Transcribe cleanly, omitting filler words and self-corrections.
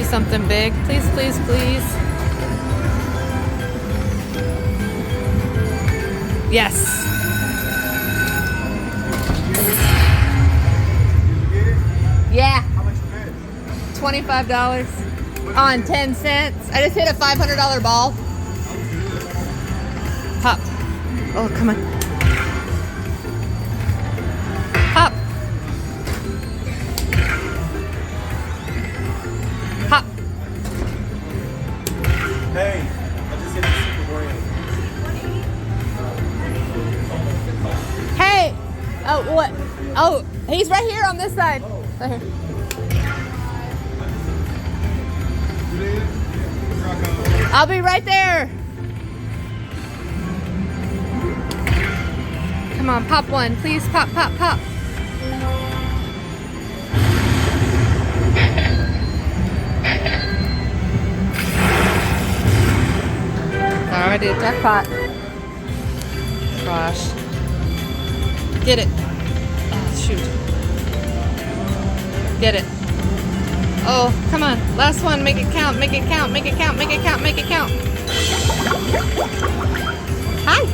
something big. Please, please, please. Yes. Yeah. How much you bet? $25 on 10 cents. I just hit a $500 ball. Pop. Oh, come on. Pop. Pop. Hey, I just hit the super grand. Hey. Oh, what? Oh, he's right here on this side. Right here. I'll be right there. Come on, pop one. Please, pop, pop, pop. Already a jackpot. Gosh. Get it. Oh, shoot. Get it. Oh, come on. Last one. Make it count. Make it count. Make it count. Make it count. Make it count. Hi.